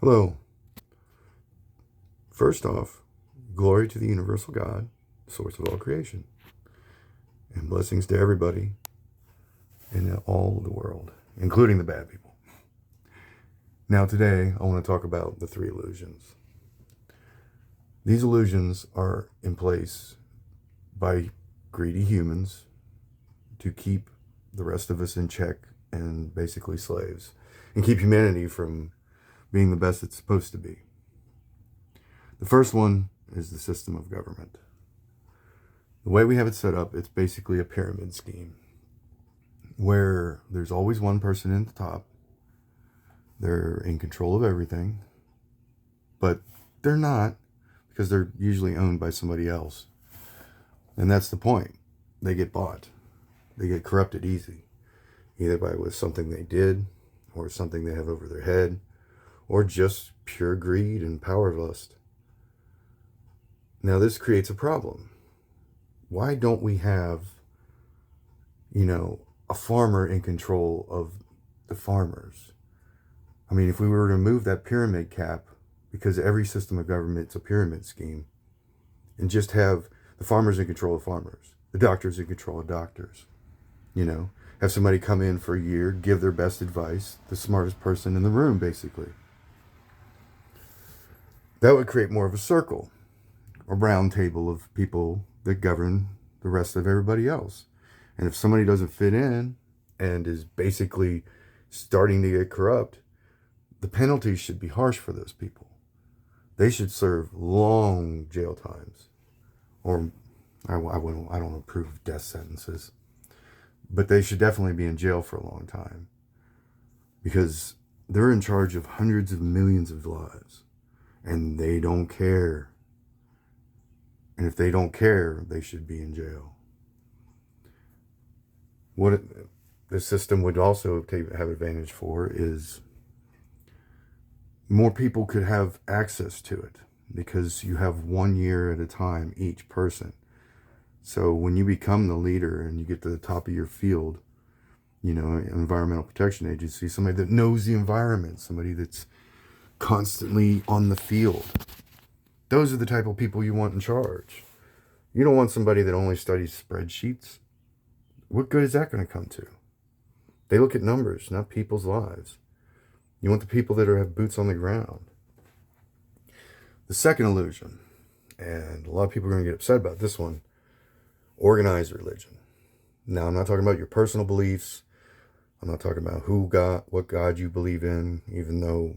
Hello. First off, glory to the universal God, source of all creation, and blessings to everybody in all the world, including the bad people. Now, today, I want to talk about the three illusions. These illusions are in place by greedy humans to keep the rest of us in check and basically slaves, and keep humanity from being the best it's supposed to be. The first one is the system of government. The way we have it set up, it's basically a pyramid scheme where there's always one person in the top. They're in control of everything, but they're not, because they're usually owned by somebody else. And that's the point. They get bought. They get corrupted easy, either by with something they did, or something they have over their head, or just pure greed and power lust. Now, this creates a problem. Why don't we have, a farmer in control of the farmers? I mean, if we were to remove that pyramid cap, because every system of government is a pyramid scheme, and just have the farmers in control of farmers, the doctors in control of doctors, have somebody come in for a year, give their best advice, the smartest person in the room, basically. That would create more of a circle, a round table of people that govern the rest of everybody else. And if somebody doesn't fit in and is basically starting to get corrupt, the penalties should be harsh for those people. They should serve long jail times. Or I don't approve of death sentences, but they should definitely be in jail for a long time, because they're in charge of hundreds of millions of lives, and they don't care. And if they don't care, they should be in jail. What the system would also have advantage for is more people could have access to it, because you have 1 year at a time, each person. So when you become the leader and you get to the top of your field, Environmental Protection Agency, somebody that knows the environment, somebody that's constantly on the field, those are the type of people you want in charge. You don't want somebody that only studies spreadsheets. What good is that going to come to? They look at numbers, not people's lives. You want the people that have boots on the ground. The second illusion, and a lot of people are going to get upset about this one, organized religion. Now, I'm not talking about your personal beliefs. I'm not talking about what God you believe in, even though,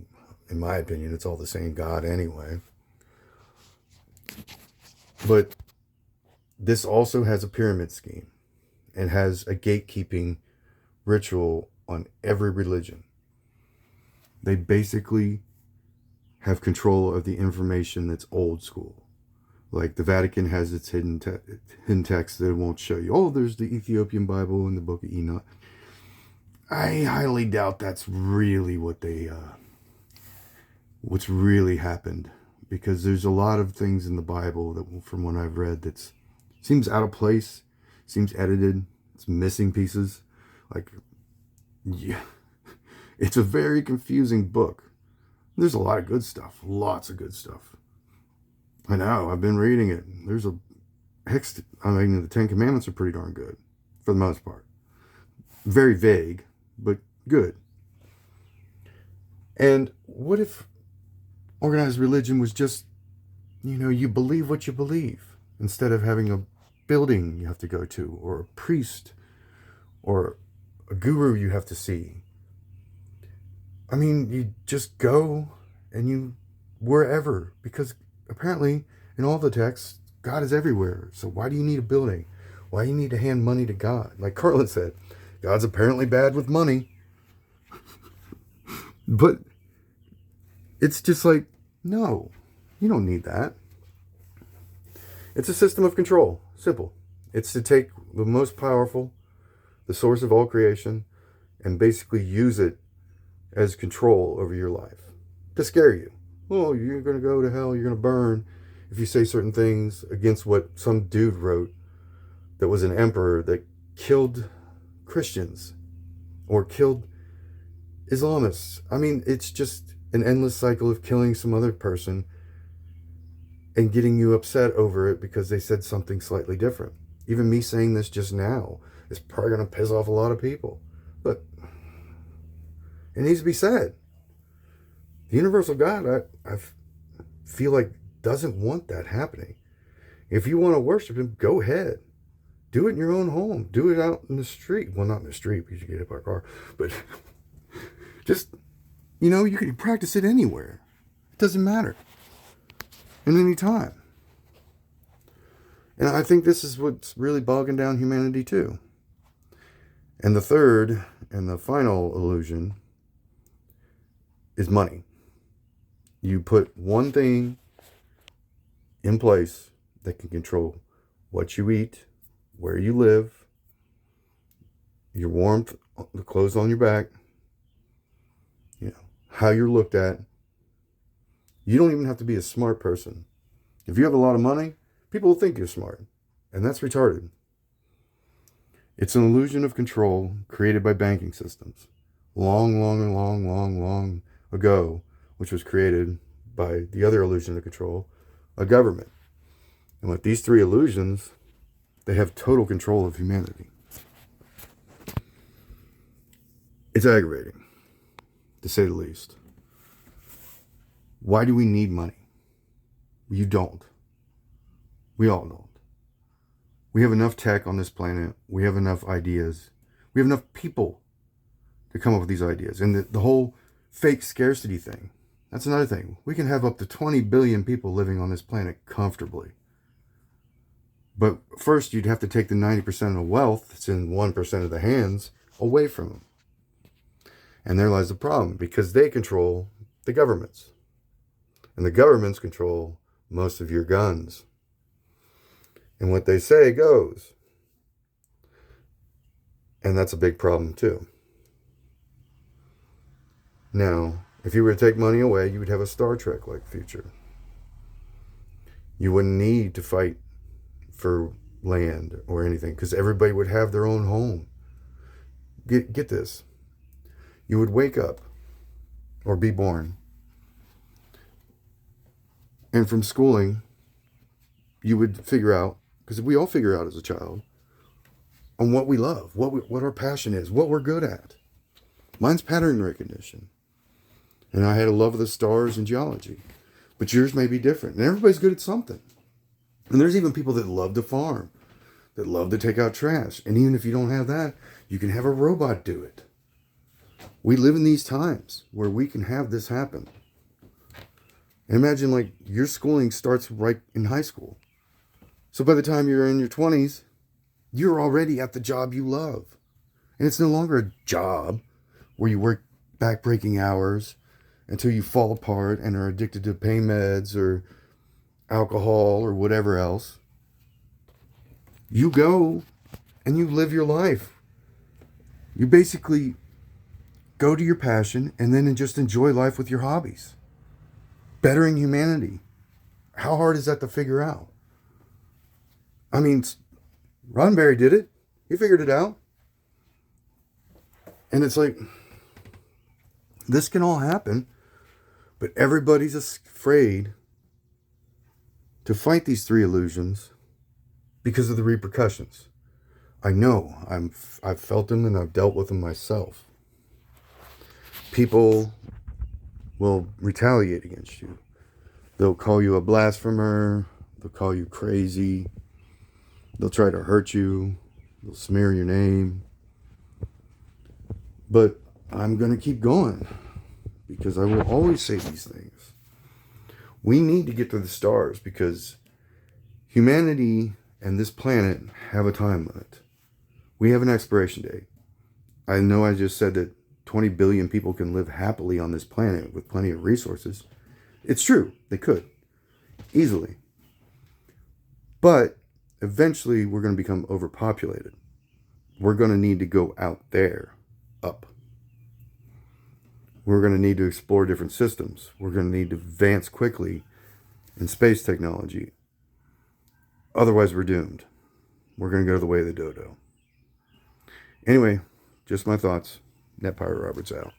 in my opinion, it's all the same God anyway. But this also has a pyramid scheme and has a gatekeeping ritual on every religion. They basically have control of the information that's old school. Like the Vatican has its hidden text that it won't show you. Oh, there's the Ethiopian Bible and the Book of Enoch. I highly doubt that's really what's really happened, because there's a lot of things in the Bible that, from what I've read, that seems out of place, seems edited, it's missing pieces. It's a very confusing book. There's a lot of good stuff, lots of good stuff. I know, I've been reading it. The Ten Commandments are pretty darn good, for the most part. Very vague, but good. And what if organized religion was just, you believe what you believe, instead of having a building you have to go to, or a priest, or a guru you have to see. I mean, you just go and wherever, because apparently in all the texts, God is everywhere. So why do you need a building? Why do you need to hand money to God? Like Carlin said, God's apparently bad with money. But it's just like, no, you don't need that. It's a system of control. Simple. It's to take the most powerful, the source of all creation, and basically use it as control over your life, to scare you. Oh, you're going to go to hell, you're going to burn if you say certain things against what some dude wrote that was an emperor that killed Christians or killed Islamists. I mean, it's an endless cycle of killing some other person and getting you upset over it because they said something slightly different. Even me saying this just now is probably going to piss off a lot of people. But it needs to be said. The universal God, I feel like, doesn't want that happening. If you want to worship him, go ahead. Do it in your own home. Do it out in the street. Well, not in the street because you get hit by a car. But just, you can practice it anywhere. It doesn't matter. And any time. And I think this is what's really bogging down humanity too. And the third and the final illusion is money. You put one thing in place that can control what you eat, where you live, your warmth, the clothes on your back, how you're looked at. You don't even have to be a smart person. If you have a lot of money, people will think you're smart, and that's retarded. It's an illusion of control created by banking systems long ago, which was created by the other illusion of control, a government. And with these three illusions, they have total control of humanity. It's aggravating, to say the least. Why do we need money? You don't. We all don't. We have enough tech on this planet. We have enough ideas. We have enough people to come up with these ideas. And the whole fake scarcity thing, that's another thing. We can have up to 20 billion people living on this planet comfortably. But first, you'd have to take the 90% of the wealth that's in 1% of the hands away from them. And there lies the problem, because they control the governments. And the governments control most of your guns. And what they say goes. And that's a big problem too. Now, if you were to take money away, you would have a Star Trek-like future. You wouldn't need to fight for land or anything, because everybody would have their own home. Get this. You would wake up or be born, and from schooling, you would figure out, because we all figure out as a child, on what we love, what our passion is, what we're good at. Mine's pattern recognition. And I had a love of the stars and geology. But yours may be different. And everybody's good at something. And there's even people that love to farm, that love to take out trash. And even if you don't have that, you can have a robot do it. We live in these times where we can have this happen. And imagine, like, your schooling starts right in high school. So by the time you're in your 20s, you're already at the job you love. And it's no longer a job where you work back-breaking hours until you fall apart and are addicted to pain meds or alcohol or whatever else. You go and you live your life. You basically go to your passion and then just enjoy life with your hobbies. Bettering humanity. How hard is that to figure out? I mean, Roddenberry did it. He figured it out. And it's like, this can all happen, but everybody's afraid to fight these three illusions because of the repercussions. I know. I've felt them and I've dealt with them myself. People will retaliate against you. They'll call you a blasphemer. They'll call you crazy. They'll try to hurt you. They'll smear your name. But I'm going to keep going, because I will always say these things. We need to get to the stars, because humanity and this planet have a time limit. We have an expiration date. I know I just said that 20 billion people can live happily on this planet with plenty of resources. It's true. They could. Easily. But eventually we're going to become overpopulated. We're going to need to go out there. Up. We're going to need to explore different systems. We're going to need to advance quickly in space technology. Otherwise, we're doomed. We're going to go the way of the dodo. Anyway, just my thoughts. NetPirate Roberts out.